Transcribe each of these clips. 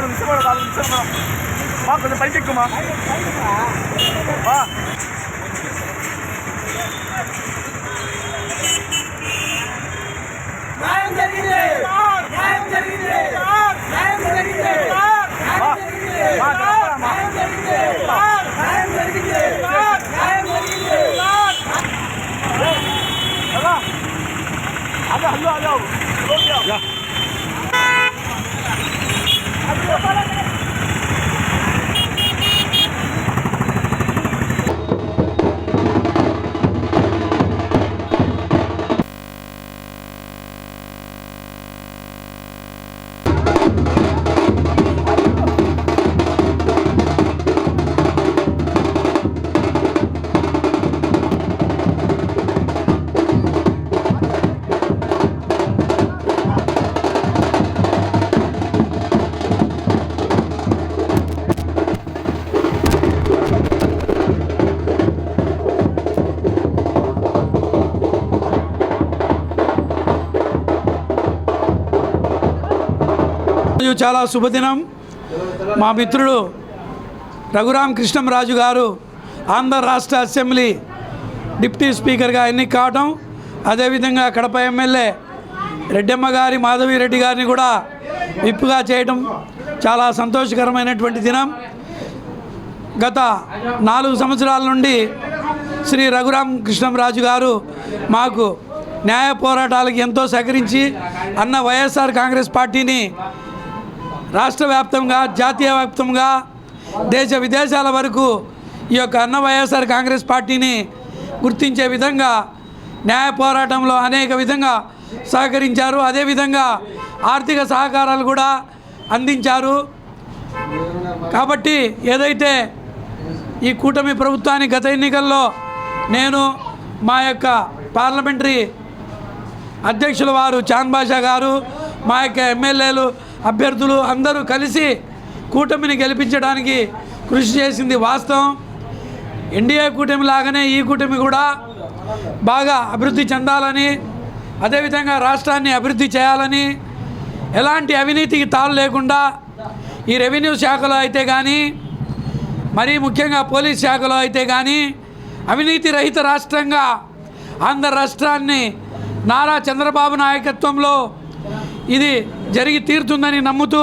కొంచెం పైకి ఎక్కుమా చాలా శుభదినం. మా మిత్రుడు రఘురామ కృష్ణంరాజు గారు ఆంధ్ర రాష్ట్ర అసెంబ్లీ డిప్యూటీ స్పీకర్గా ఎన్నిక కావటం, అదేవిధంగా కడప ఎమ్మెల్యే రెడ్డమ్మ గారి మాధవిరెడ్డి గారిని కూడా విప్పుగా చేయడం చాలా సంతోషకరమైనటువంటి దినం. గత 4 సంవత్సరాల నుండి శ్రీ రఘురామ కృష్ణంరాజు గారు మాకు న్యాయ పోరాటాలకు ఎంతో సహకరించి అన్న వైఎస్ఆర్ కాంగ్రెస్ పార్టీని రాష్ట్ర వ్యాప్తంగా, జాతీయ వ్యాప్తంగా, దేశ విదేశాల వరకు ఈ యొక్క అన్న వైఎస్ఆర్ కాంగ్రెస్ పార్టీని గుర్తించే విధంగా న్యాయ పోరాటంలో అనేక విధంగా సహకరించారు. అదేవిధంగా ఆర్థిక సహకారాలు కూడా అందించారు. కాబట్టి ఏదైతే ఈ కూటమి ప్రభుత్వాన్ని గత ఎన్నికల్లో నేను మా యొక్క పార్లమెంటరీ అధ్యక్షుల వారు చాంద్ బాషా గారు, మా యొక్క ఎమ్మెల్యేలు అభ్యర్థులు అందరూ కలిసి కూటమిని గెలిపించడానికి కృషి చేసింది వాస్తవం. ఎన్డీఏ కూటమి లాగానే ఈ కూటమి కూడా బాగా అభివృద్ధి చెందాలని, అదేవిధంగా రాష్ట్రాన్ని అభివృద్ధి చేయాలని, ఎలాంటి అవినీతికి తాళ్ళు లేకుండా ఈ రెవెన్యూ శాఖలో అయితే కానీ, మరీ ముఖ్యంగా పోలీస్ శాఖలో అయితే కానీ అవినీతి రహిత రాష్ట్రంగా ఆంధ్ర రాష్ట్రాన్ని నారా చంద్రబాబు నాయకత్వంలో ఇది జరిగి తీరుతుందని నమ్ముతూ,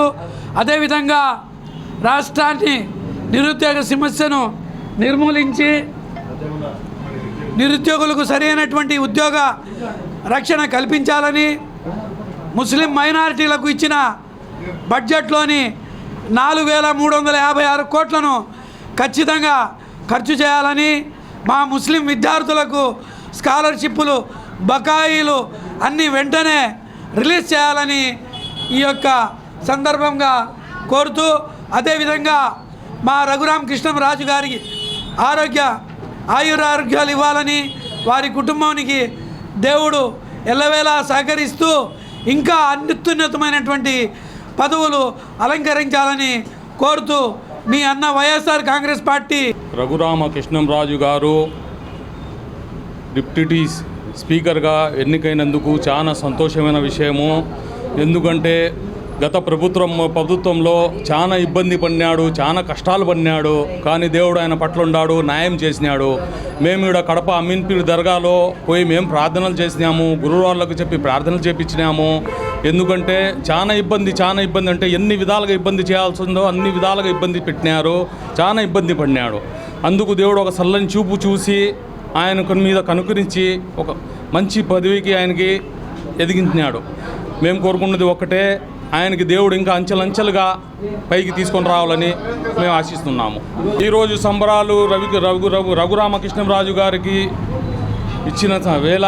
అదేవిధంగా రాష్ట్రాన్ని నిరుద్యోగ సమస్యను నిర్మూలించి నిరుద్యోగులకు సరైనటువంటి ఉద్యోగ రక్షణ కల్పించాలని, ముస్లిం మైనారిటీలకు ఇచ్చిన బడ్జెట్లోని 4,356 కోట్లను ఖచ్చితంగా ఖర్చు చేయాలని, మా ముస్లిం విద్యార్థులకు స్కాలర్షిప్పులు బకాయిలు అన్నీ వెంటనే రిలీజ్ చేయాలని ఈ యొక్క సందర్భంగా కోరుతూ, అదేవిధంగా మా రఘురామ కృష్ణంరాజు గారికి ఆయురారోగ్యాలు ఇవ్వాలని, వారి కుటుంబానికి దేవుడు ఎల్లవేళలా సహకరిస్తూ ఇంకా అత్యున్నతమైనటువంటి పదవులు అలంకరించాలని కోరుతూ మీ అన్న వైఎస్ఆర్ కాంగ్రెస్ పార్టీ. రఘురామ కృష్ణంరాజు గారు డిప్యూటీ స్పీకర్గా ఎన్నికైనందుకు చాలా సంతోషమైన విషయము. ఎందుకంటే గత ప్రభుత్వంలో చాలా ఇబ్బంది పడినాడు, చాలా కష్టాలు పడినాడు. కానీ దేవుడు ఆయన పట్ల ఉన్నాడు, న్యాయం చేసినాడు. మేము ఇక్కడ కడప అమీన్పీర్ దర్గాలో పోయి మేము ప్రార్థనలు చేసినాము, గురువార్లకు చెప్పి ప్రార్థనలు చేపించినాము. ఎందుకంటే చాలా ఇబ్బంది అంటే ఎన్ని విధాలుగా ఇబ్బంది చేయాల్సిందో అన్ని విధాలుగా ఇబ్బంది పెట్టినారు, చాలా ఇబ్బంది పడినాడు. అందుకు దేవుడు ఒక చల్లని చూపు చూసి ఆయన మీద కనుకరించి ఒక మంచి పదవికి ఆయనకి ఎదిగించినాడు. మేము కోరుకున్నది ఒక్కటే, ఆయనకి దేవుడు ఇంకా అంచెలంచెలుగా పైకి తీసుకొని రావాలని మేము ఆశిస్తున్నాము. ఈరోజు సంబరాలు రఘురామ కృష్ణంరాజు గారికి ఇచ్చిన వేళ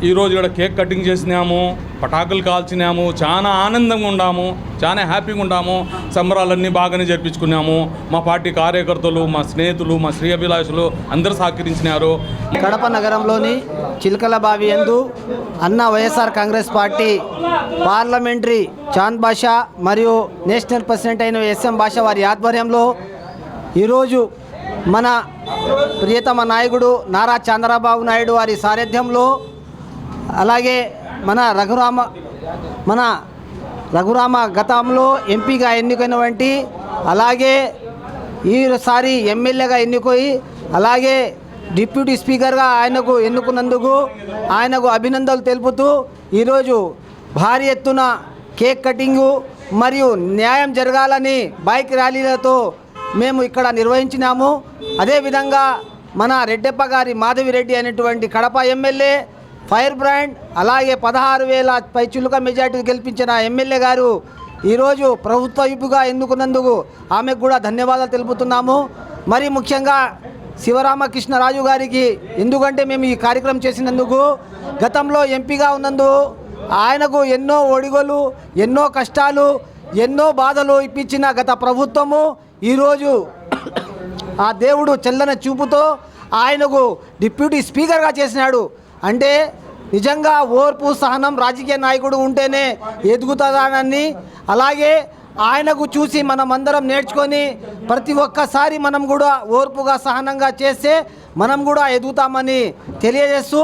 ఈరోజు ఇక్కడ కేక్ కటింగ్ చేసినాము, పటాకులు కాల్చినాము, చాలా ఆనందంగా ఉన్నాము, చాలా హ్యాపీగా ఉన్నాము. సంబరాలన్నీ బాగానే జరిపించుకున్నాము. మా పార్టీ కార్యకర్తలు, మా స్నేహితులు, మా శ్రేయభిలాషులు అందరూ సహకరించినారు. కడప నగరంలోని చిలకలబావి యందు అన్న వైఎస్ఆర్ కాంగ్రెస్ పార్టీ పార్లమెంటరీ చాంద్ బాషా మరియు నేషనల్ ప్రెసిడెంట్ అయిన ఎస్ఎం బాషా వారి ఆధ్వర్యంలో ఈరోజు మన ప్రియతమ నాయకుడు నారా చంద్రబాబు నాయుడు వారి సారథ్యంలో, అలాగే మన రఘురామ గతంలో ఎంపీగా ఎన్నికైనటువంటి, అలాగే ఈసారి ఎమ్మెల్యేగా ఎన్నుకోయి, అలాగే డిప్యూటీ స్పీకర్గా ఆయనకు ఎన్నుకున్నందుకు ఆయనకు అభినందనలు తెలుపుతూ ఈరోజు భారీ ఎత్తున కేక్ కటింగు మరియు న్యాయం జరగాలని బైక్ ర్యాలీలతో మేము ఇక్కడ నిర్వహించినాము. అదేవిధంగా మన రెడ్డెప్ప గారి మాధవిరెడ్డి అనేటువంటి కడప ఎమ్మెల్యే ఫైర్ బ్రాండ్, అలాగే 16,000 పైచులుక మెజార్టీ గెలిపించిన ఎమ్మెల్యే గారు ఈరోజు ప్రభుత్వ వైపుగా ఎన్నుకున్నందుకు ఆమెకు కూడా ధన్యవాదాలు తెలుపుతున్నాము. మరి ముఖ్యంగా శివరామకృష్ణరాజు గారికి, ఎందుకంటే మేము ఈ కార్యక్రమం చేసినందుకు, గతంలో ఎంపీగా ఉన్నందుకు ఆయనకు ఎన్నో ఒడిగోలు, ఎన్నో కష్టాలు, ఎన్నో బాధలు ఇప్పించిన గత ప్రభుత్వము ఈరోజు ఆ దేవుడు చల్లన చూపుతో ఆయనకు డిప్యూటీ స్పీకర్గా చేసినాడు. అంటే నిజంగా ఓర్పు సహనం రాజకీయ నాయకుడు ఉంటేనే ఎదుగుతుందని, అలాగే ఆయనకు చూసి మనం అందరం నేర్చుకొని ప్రతి ఒక్కసారి మనం కూడా ఓర్పుగా సహనంగా చేస్తే మనం కూడా ఎదుగుతామని తెలియజేస్తూ